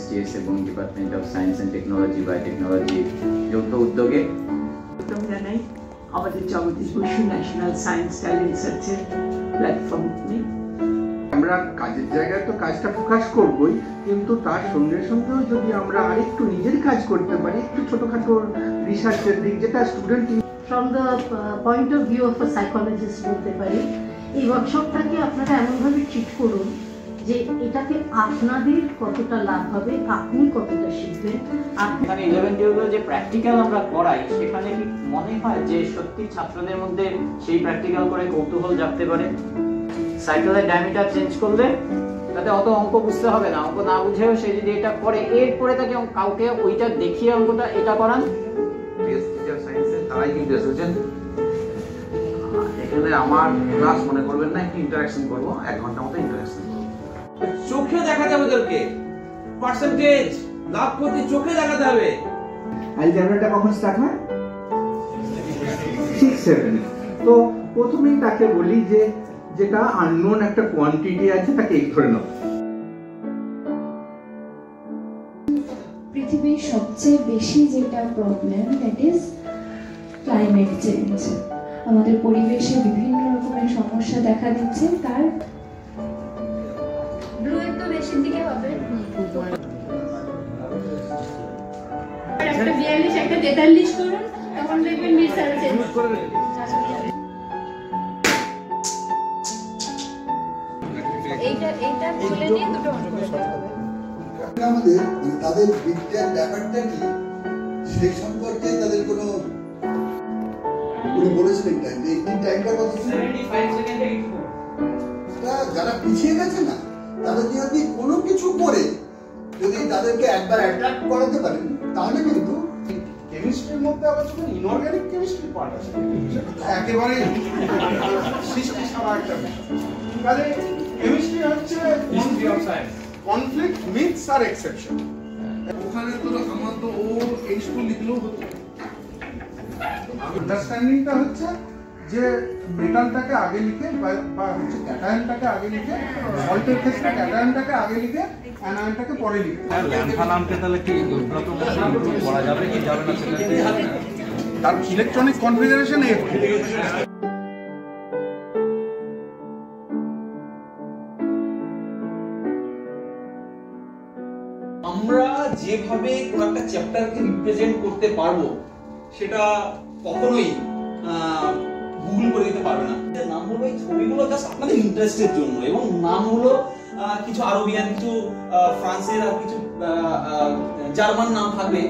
SGS এবং department of science and technology বা technology যৌথ উদ্যোগে জানাই আমাদের Jagadish Basu national science talent সার্চের প্ল্যাটফর্মে আমরা কাজের জায়গায় তো কাজটা ফোকাস করবই, কিন্তু তার সঙ্গে সঙ্গেও যদি আমরা আরেকটু নিজের কাজ করতে পারি, একটু ছোটখাটো রিসার্চের দিক, যেটা student from the point of view of a psychologist বলতে পারি, এই ওয়ার্কশপটাকে আপনারা এমনভাবে ট্রিট করুন যে এটাতে আপনাদের কতটা লাভ হবে, আপনি কতটা শিখবেন। এখানে 11-12 যে প্র্যাকটিক্যাল আমরা করাই, সেখানে কি মনে হয় যে সত্যি ছাত্রদের মধ্যে সেই প্র্যাকটিক্যাল করে কৌতূহল জাগতে পারে? সাইকেলের ডায়ামিটার চেঞ্জ করলে তাতে অত অঙ্ক বুঝতে হবে না, অঙ্ক না বুঝেও সে যদি এটা করে, এরপরে তাকে কাউকে ওইটা দেখিয়ে অঙ্কটা এটা করান। তারাই কিন্তু এসেছেন এখানে। আমার ক্লাস মনে করবেন না, একটু ইন্টারাকশন করবো, 1 ঘন্টা মতো ইন্টারাকশন করবো। চোখে দেখাতে হবে ওদেরকে, পার্সেন্টেজ লাভ করতে চোখে দেখাতে হবে। অ্যালজেব্রাটা কখন স্টার্ট হয়? 6-7। তো প্রথমেই তাকে বলি যে যেটা আননোন একটা কোয়ান্টিটি আছে তাকে এই ধরে নাও। পৃথিবীর সবচেয়ে বেশি যেটা problem, that is climate change. আমাদের পরিবেশে বিভিন্ন রকমের সমস্যা দেখা দিচ্ছে। তার ব্লু একটু বেশির দিকে হবে, একটা 42 একটা 43 করুন, তখন দেখবেন মিক্সার চেঞ্জ করবে। এইটা খুলে নিয়ে দুটো অন করতে হবে। আমাদের তাদের বিদ্যার ব্যাপারটা কি সেই সম্পর্কে তাদের কোনো উনি বলেছিলেন টাইম, এই টাইমটা কত ছিল? 75 সেকেন্ডে যারা পিছিয়ে গেছে না, তাদের যদি কোনো কিছু করে যদি তাদেরকে একবার অ্যাট্রাক্ট করাতে পারেন, তাহলে কিন্তু কেমিস্ট্রির মধ্যে আবার যখন ইনঅর্গানিক কেমিস্ট্রি পার্ট আছে, একেবারে সৃষ্টি ছাড়া একটা বিষয়। তাহলে কেমিস্ট্রি হচ্ছে কনফ্লিক্ট, মিথস আর এক্সেপশন। ওখানে তো আমার তো ও H2 লিখলেও হতো। আন্ডারস্ট্যান্ডিংটা হচ্ছে যে মেটালটাকে আগে লিখে বা হচ্ছে ক্যাটায়নটাকে আগে লিখে, সল্টের ক্ষেত্রে ক্যাটায়নটাকে আগে লিখে অ্যানায়নটাকে পরে লিখে। ল্যাম্ফালামকে তাহলে কি উন্নত করা যাবে কি যাবে না সেটা তার ইলেকট্রনিক কনফিগারেশন এর আমরা যেভাবে কোন একটা চ্যাপ্টারকে রিপ্রেজেন্ট করতে পারবো, সেটা কখনোই গুগল করে দিতে পারবে না। নাম হলো এই ছবিগুলো জাস্ট আপনাদের ইন্টারেস্টের জন্য, এবং নাম হলো কিছু আরবিয়ান, কিছু ফ্রান্সের আর কিছু জার্মান নাম থাকবে,